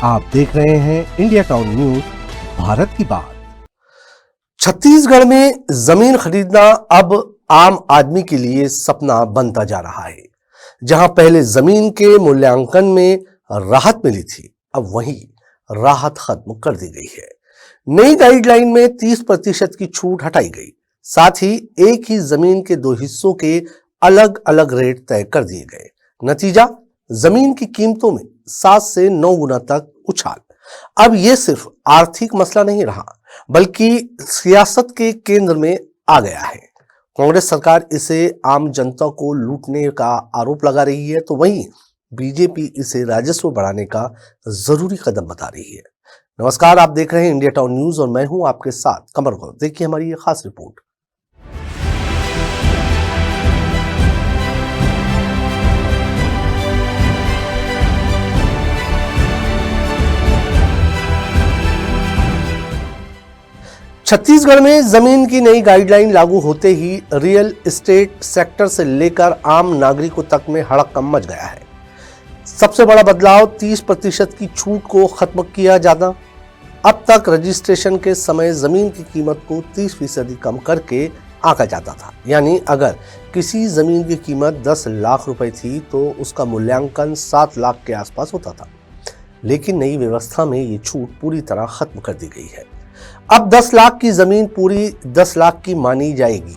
आप देख रहे हैं इंडिया टाउन न्यूज, भारत की बात। छत्तीसगढ़ में जमीन खरीदना अब आम आदमी के लिए सपना बनता जा रहा है। जहां पहले जमीन के मूल्यांकन में राहत मिली थी, अब वहीं राहत खत्म कर दी गई है। नई गाइडलाइन में 30% की छूट हटाई गई। साथ ही एक ही जमीन के दो हिस्सों के अलग अलग रेट तय कर दिए गए। नतीजा, जमीन की कीमतों में 7 से 9 गुना तक उछाल। अब यह सिर्फ आर्थिक मसला नहीं रहा, बल्कि सियासत के केंद्र में आ गया है। कांग्रेस सरकार इसे आम जनता को लूटने का आरोप लगा रही है, तो वहीं बीजेपी इसे राजस्व बढ़ाने का जरूरी कदम बता रही है। नमस्कार, आप देख रहे हैं इंडिया टाउन न्यूज और मैं हूं आपके साथ कमर गौर। देखिए हमारी ये खास रिपोर्ट। छत्तीसगढ़ में जमीन की नई गाइडलाइन लागू होते ही रियल एस्टेट सेक्टर से लेकर आम नागरिकों तक में हड़कंप मच गया है। सबसे बड़ा बदलाव 30% की छूट को खत्म किया जाना। अब तक रजिस्ट्रेशन के समय जमीन की कीमत को 30% कम करके आंका जाता था। यानी अगर किसी जमीन की कीमत 10 लाख रुपए थी तो उसका मूल्यांकन 7 लाख के आसपास होता था। लेकिन नई व्यवस्था में ये छूट पूरी तरह खत्म कर दी गई है। अब 10 लाख की जमीन पूरी 10 लाख की मानी जाएगी।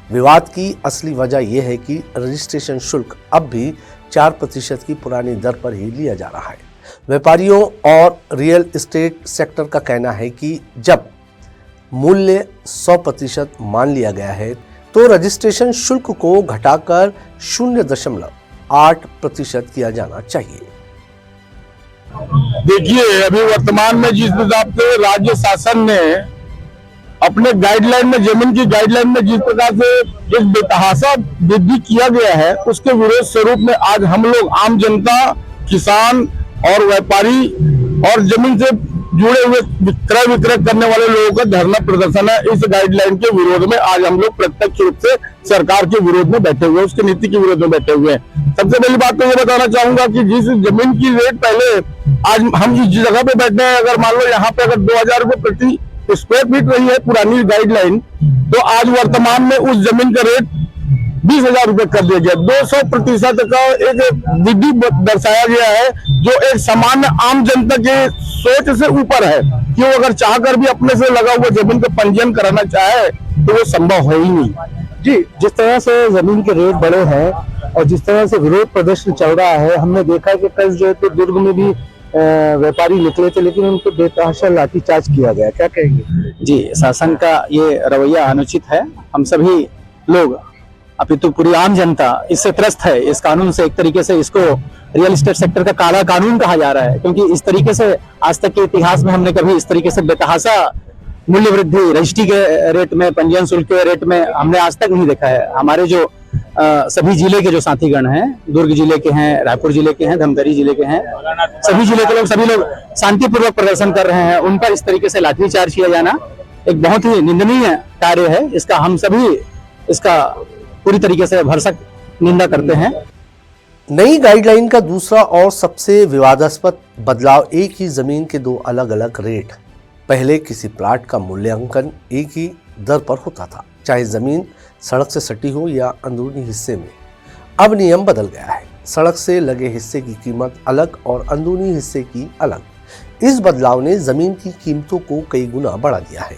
विवाद की असली वजह यह है कि रजिस्ट्रेशन शुल्क अब भी 4% की पुरानी दर पर ही लिया जा रहा है। व्यापारियों और रियल एस्टेट सेक्टर का कहना है कि जब मूल्य 100% मान लिया गया है तो रजिस्ट्रेशन शुल्क को घटाकर 0.8% किया जाना चाहिए। देखिए, अभी वर्तमान में जिस हिसाब से राज्य शासन ने अपने गाइडलाइन में, जमीन की गाइडलाइन में जिस प्रकार से एक बेतहाशा वृद्धि किया गया है, उसके विरोध स्वरूप में आज हम लोग आम जनता, किसान और व्यापारी और जमीन से जुड़े हुए क्रय विक्रय करने वाले लोगों का धरना प्रदर्शन है। इस गाइडलाइन के विरोध में आज हम लोग प्रत्यक्ष रूप से सरकार के विरोध में बैठे हुए, उसकी नीति के विरोध में बैठे हुए हैं। सबसे पहली बात तो ये बताना चाहूंगा कि जिस जमीन की रेट पहले, आज हम जिस जगह पे बैठे हैं, अगर मान लो यहाँ पे अगर 2000 रुपए प्रति स्क्वायर फीट रही है पुरानी गाइडलाइन, तो आज वर्तमान में उस जमीन का रेट 20,000 रुपए कर दिया गया। 200% का एक वृद्धि दर्शाया गया है, जो एक सामान्य आम जनता के सोच से ऊपर है कि वो अगर चाहकर भी अपने से लगा हुआ जमीन का पंजीयन कराना चाहे तो वो संभव है ही नहीं। जी, जिस तरह से जमीन के रेट बढ़े हैं और जिस तरह से विरोध प्रदर्शन चल रहा है, हमने देखा कि कल जो है तो दुर्ग में भी व्यापारी निकले थे, लेकिन उनको बेतहाशा लाठीचार्ज किया गया। क्या कहेंगे? जी, शासन का ये रवैया अनुचित है। हम सभी लोग, अपितु पूरी आम जनता इससे त्रस्त है। इस कानून से एक तरीके से इसको रियल एस्टेट सेक्टर का काला कानून कहा जा रहा है, क्योंकि इस तरीके से आज तक के इतिहास में हमने कभी इस तरीके से बेतहाशा मूल्य वृद्धि रजिस्ट्री के रेट में, पंजीयन शुल्क के रेट में हमने आज तक नहीं देखा है। हमारे जो सभी जिले के जो साथीगण हैं, दुर्ग जिले के हैं, रायपुर जिले के हैं, धमतरी जिले के हैं, सभी जिले के लोग, सभी लोग शांतिपूर्वक प्रदर्शन कर रहे हैं। उन पर इस तरीके से लाठीचार्ज किया जाना एक बहुत ही निंदनीय कार्य है। इसका हम सभी इसका पूरी तरीके से भरसक निंदा करते हैं। नई गाइडलाइन का दूसरा और सबसे विवादास्पद बदलाव एक ही जमीन के दो अलग अलग रेट। पहले किसी प्लाट का मूल्यांकन एक ही दर पर होता था, चाहे जमीन सड़क से सटी हो या अंदरूनी हिस्से में। अब नियम बदल गया है। सड़क से लगे हिस्से की कीमत अलग और अंदरूनी हिस्से की अलग। इस बदलाव ने जमीन की कीमतों को कई गुना बढ़ा दिया है।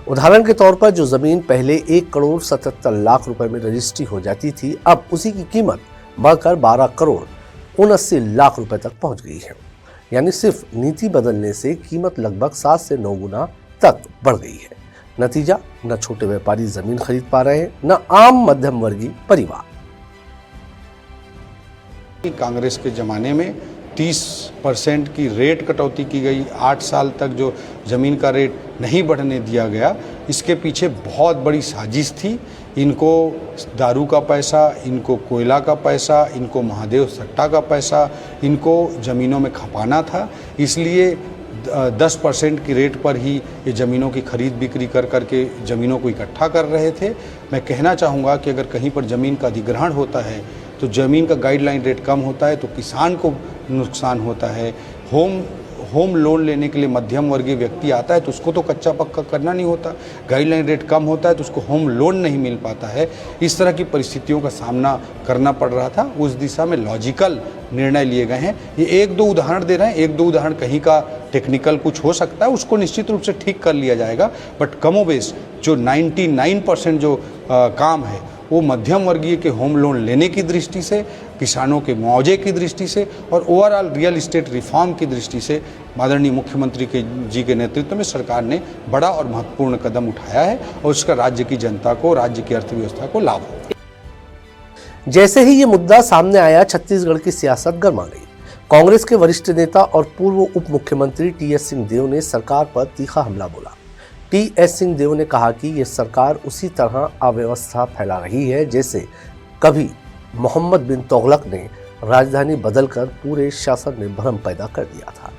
उदाहरण के तौर पर जो जमीन पहले 1,77,00,000 रुपए में रजिस्ट्री हो जाती थी, अब उसी की कीमत बढ़कर 12,79,00,000 रुपए तक पहुंच गई है। यानी सिर्फ नीति बदलने से कीमत लगभग 7 से 9 गुना तक बढ़ गई है। नतीजा, न छोटे व्यापारी जमीन खरीद पा रहे हैं, न आम मध्यम वर्गीय परिवार। कांग्रेस के जमाने में 30% की रेट कटौती की गई। 8 साल तक जो ज़मीन का रेट नहीं बढ़ने दिया गया, इसके पीछे बहुत बड़ी साजिश थी। इनको दारू का पैसा, इनको कोयला का पैसा, इनको महादेव सट्टा का पैसा, इनको ज़मीनों में खपाना था। इसलिए 10% की रेट पर ही ये ज़मीनों की खरीद बिक्री कर करके ज़मीनों को इकट्ठा कर रहे थे। मैं कहना चाहूँगा कि अगर कहीं पर ज़मीन का अधिग्रहण होता है तो ज़मीन का गाइडलाइन रेट कम होता है तो किसान को नुकसान होता है। होम लोन लेने के लिए मध्यम वर्गीय व्यक्ति आता है तो उसको तो कच्चा पक्का करना नहीं होता, गाइडलाइन रेट कम होता है तो उसको होम लोन नहीं मिल पाता है। इस तरह की परिस्थितियों का सामना करना पड़ रहा था, उस दिशा में लॉजिकल निर्णय लिए गए हैं। ये एक दो उदाहरण दे रहे हैं, एक दो उदाहरण कहीं का टेक्निकल कुछ हो सकता है, उसको निश्चित रूप से ठीक कर लिया जाएगा, बट कमोबेश जो 99% जो काम है वो मध्यम वर्गीय के होम लोन लेने की दृष्टि से, किसानों के मुआवजे की दृष्टि से और ओवरऑल रियल इस्टेट रिफॉर्म की दृष्टि से आदरणीय मुख्यमंत्री जी के नेतृत्व में सरकार ने बड़ा और महत्वपूर्ण कदम उठाया है और उसका राज्य की जनता को, राज्य की अर्थव्यवस्था को लाभ हो। जैसे ही ये मुद्दा सामने आया, छत्तीसगढ़ की सियासत गर्मा गई। कांग्रेस के वरिष्ठ नेता और पूर्व उप मुख्यमंत्री टी.एस. सिंहदेव ने सरकार पर तीखा हमला बोला। टी.एस. सिंहदेव ने कहा कि ये सरकार उसी तरह अव्यवस्था फैला रही है जैसे कभी मोहम्मद बिन तुगलक ने राजधानी बदलकर पूरे शासन में भ्रम पैदा कर दिया था।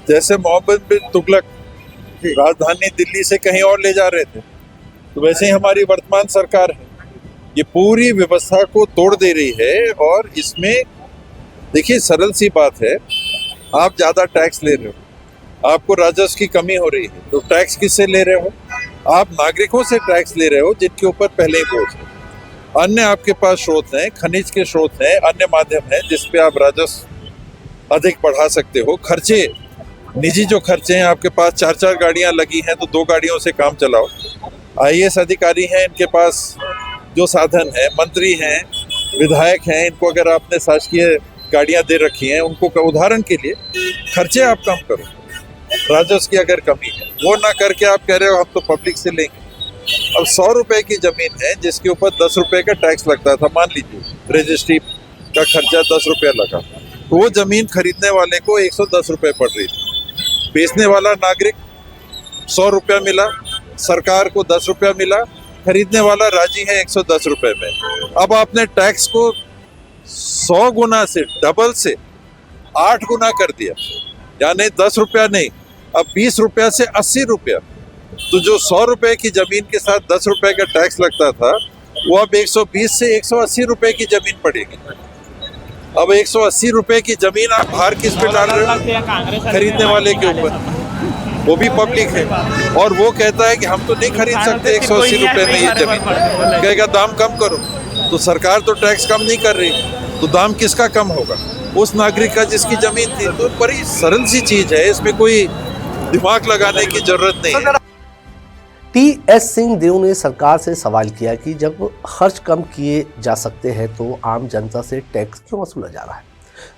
जैसे मोहम्मद बिन तुगलक की राजधानी दिल्ली से कहीं और ले जा रहे थे, तो वैसे ही हमारी वर्तमान सरकार है, ये पूरी व्यवस्था को तोड़ दे रही है। और इसमें देखिए सरल सी बात है, आप ज़्यादा टैक्स ले रहे हो, आपको राजस्व की कमी हो रही है, तो टैक्स किससे ले रहे हो? आप नागरिकों से टैक्स ले रहे हो जिनके ऊपर पहले ही बोझ है। अन्य आपके पास स्रोत हैं, खनिज के स्रोत हैं, अन्य माध्यम हैं जिसपे आप राजस्व अधिक बढ़ा सकते हो। खर्चे, निजी जो खर्चे हैं, आपके पास 4-4 गाड़ियां लगी हैं तो 2 गाड़ियों से काम चलाओ। IAS अधिकारी हैं, इनके पास जो साधन है, मंत्री हैं, विधायक हैं, इनको अगर आपने शासकीय गाड़ियां दे रखी हैं, उनको उदाहरण के लिए खर्चे आप कम करो। राजस्व की अगर कमी है वो ना करके आप कह रहे हो हम तो पब्लिक से लेंगे। अब 100 रुपए की जमीन है जिसके ऊपर 10 रुपए का टैक्स लगता था, मान लीजिए रजिस्ट्री का खर्चा 10 रुपया लगा, तो वो जमीन खरीदने वाले को 110 रुपए पड़ रही थी। बेचने वाला नागरिक 100 रुपया मिला, सरकार को 10 रुपया मिला, खरीदने वाला राजी है 110 रुपए में। अब आपने टैक्स को 100 गुना से, डबल से 8 गुना कर दिया, यानी 10 रुपया नहीं, अब 20 रुपया से 80 रुपया। तो जो 100 रुपए की जमीन के साथ 10 रुपए का टैक्स लगता था, वो अब 120 से 180 रुपए की जमीन पड़ेगी। अब 180 रुपए की जमीन आप भार किस पे डाल रहे हो? खरीदने वाले के ऊपर, वो भी पब्लिक है। और वो कहता है कि हम तो नहीं खरीद सकते 180 रुपए में ये जमीन, कहेगा दाम कम करो। तो सरकार तो टैक्स कम नहीं कर रही, तो दाम किसका कम होगा? उस नागरिक का जिसकी जमीन थी। तो बड़ी सरल सी चीज है, इसमें कोई दिमाग लगाने की जरूरत नहीं है। टी.एस. सिंहदेव ने सरकार से सवाल किया कि जब खर्च कम किए जा सकते हैं तो आम जनता से टैक्स क्यों वसूला जा रहा है।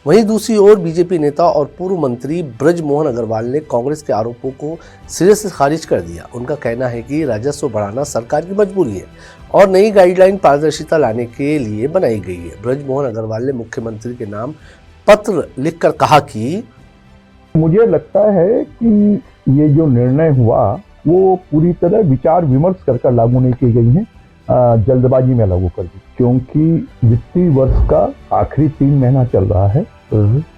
वहीं दूसरी ओर बीजेपी नेता और पूर्व मंत्री ब्रजमोहन अग्रवाल ने कांग्रेस के आरोपों को सिरे से खारिज कर दिया। उनका कहना है कि राजस्व बढ़ाना सरकार की मजबूरी है और नई गाइडलाइन पारदर्शिता लाने के लिए बनाई गई है। ब्रजमोहन अग्रवाल ने मुख्यमंत्री के नाम पत्र लिखकर कहा कि मुझे लगता है कि ये जो निर्णय हुआ वो पूरी तरह विचार विमर्श कर लागू नहीं की गई है, जल्दबाजी में लागू कर दी, क्योंकि वित्तीय वर्ष का आखिरी 3 महीना चल रहा है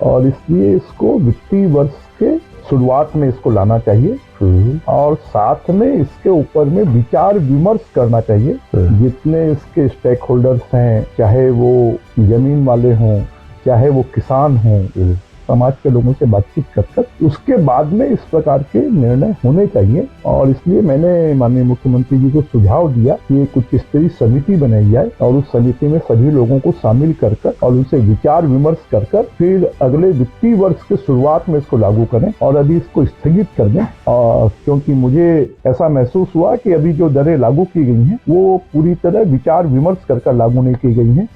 और इसलिए इसको वित्तीय वर्ष के शुरुआत में इसको लाना चाहिए और साथ में इसके ऊपर में विचार विमर्श करना चाहिए। जितने इसके स्टेक होल्डर्स हैं, चाहे वो जमीन वाले हों, चाहे वो किसान हों, समाज के लोगों से बातचीत कर उसके बाद में इस प्रकार के निर्णय होने चाहिए। और इसलिए मैंने माननीय मुख्यमंत्री जी को सुझाव दिया कि एक उच्च स्तरीय समिति बनाई जाए और उस समिति में सभी लोगों को शामिल कर और उनसे विचार विमर्श कर फिर अगले वित्तीय वर्ष के शुरुआत में इसको लागू करें और अभी इसको स्थगित कर दें। क्योंकि मुझे ऐसा महसूस हुआ कि अभी जो दरें लागू की गई हैं वो पूरी तरह विचार विमर्श कर लागू नहीं की गई हैं,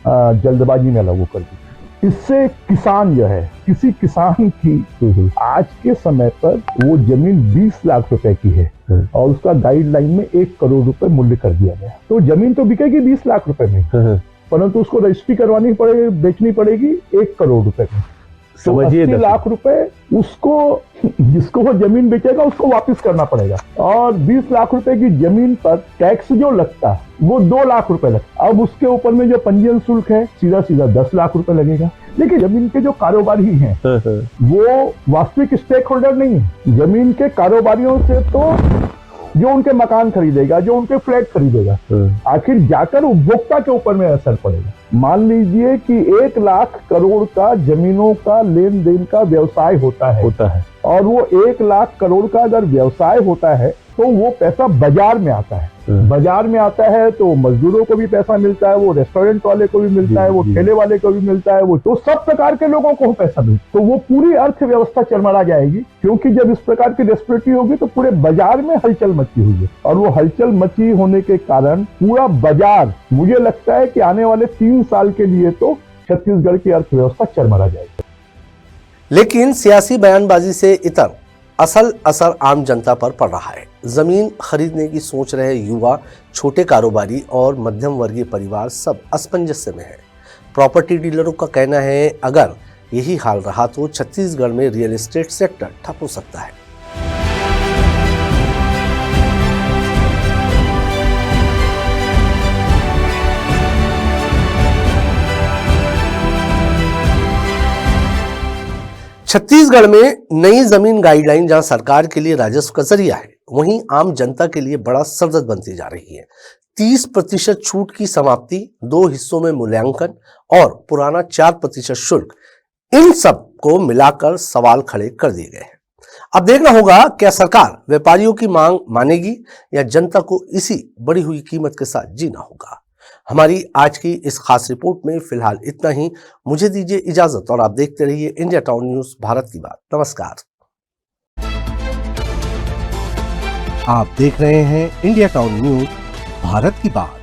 जल्दबाजी में लागू कर दी। इससे किसान जो है, किसी किसान की आज के समय पर वो जमीन 20 लाख रुपए की है और उसका गाइडलाइन में 1 करोड़ रुपए मूल्य कर दिया गया, तो जमीन तो बिकेगी 20 लाख रुपए में, परंतु उसको रजिस्ट्री करवानी पड़ेगी, बेचनी पड़ेगी 1 करोड़ रुपए में। तो 80 लाख रुपए उसको, जिसको वो जमीन बेचेगा उसको वापस करना पड़ेगा और 20 लाख रुपए की जमीन पर टैक्स जो लगता है वो 2 लाख रुपए लगता है। अब उसके ऊपर में जो पंजीयन शुल्क है सीधा 10 लाख रुपए लगेगा। लेकिन जमीन के जो कारोबारी हैं वो वास्तविक स्टेक होल्डर नहीं है। जमीन के कारोबारियों से तो जो उनके मकान खरीदेगा, जो उनके फ्लैट खरीदेगा, आखिर जाकर उपभोक्ता के ऊपर में असर पड़ेगा। मान लीजिए कि 1 लाख करोड़ का जमीनों का लेन देन का व्यवसाय होता है और वो 1 लाख करोड़ का अगर व्यवसाय होता है तो वो पैसा बाजार में आता है। बाजार में आता है तो मजदूरों को भी पैसा मिलता है, वो रेस्टोरेंट वाले को भी मिलता है, वो ठेले वाले को भी मिलता है, वो तो सब प्रकार के लोगों को पैसा मिलता है। तो वो पूरी अर्थव्यवस्था चरमरा जाएगी, क्योंकि जब इस प्रकार की डिस्पैरिटी होगी तो पूरे बाजार में हलचल मची हुई है और वो हलचल मची होने के कारण पूरा बाजार, मुझे लगता है कि आने वाले 3 साल के लिए तो छत्तीसगढ़ की अर्थव्यवस्था चरमरा जाएगी। लेकिन सियासी बयानबाजी से इतर असल असर आम जनता पर पड़ रहा है। जमीन खरीदने की सोच रहे युवा, छोटे कारोबारी और मध्यम वर्गीय परिवार सब असमंजस्य में है। प्रॉपर्टी डीलरों का कहना है अगर यही हाल रहा तो छत्तीसगढ़ में रियल एस्टेट सेक्टर ठप हो सकता है। छत्तीसगढ़ में नई जमीन गाइडलाइन जहां सरकार के लिए राजस्व का जरिया है, वहीं आम जनता के लिए बड़ा सरदर्द बनती जा रही है। 30% छूट की समाप्ति, 2 हिस्सों में मूल्यांकन और पुराना 4% शुल्क, इन सब को मिलाकर सवाल खड़े कर दिए गए हैं। अब देखना होगा क्या सरकार व्यापारियों की मांग मानेगी या जनता को इसी बढ़ी हुई कीमत के साथ जीना होगा। हमारी आज की इस खास रिपोर्ट में फिलहाल इतना ही। मुझे दीजिए इजाजत और आप देखते रहिए इंडिया टाउन न्यूज भारत की बात। नमस्कार। आप देख रहे हैं इंडिया टाउन न्यूज भारत की बात।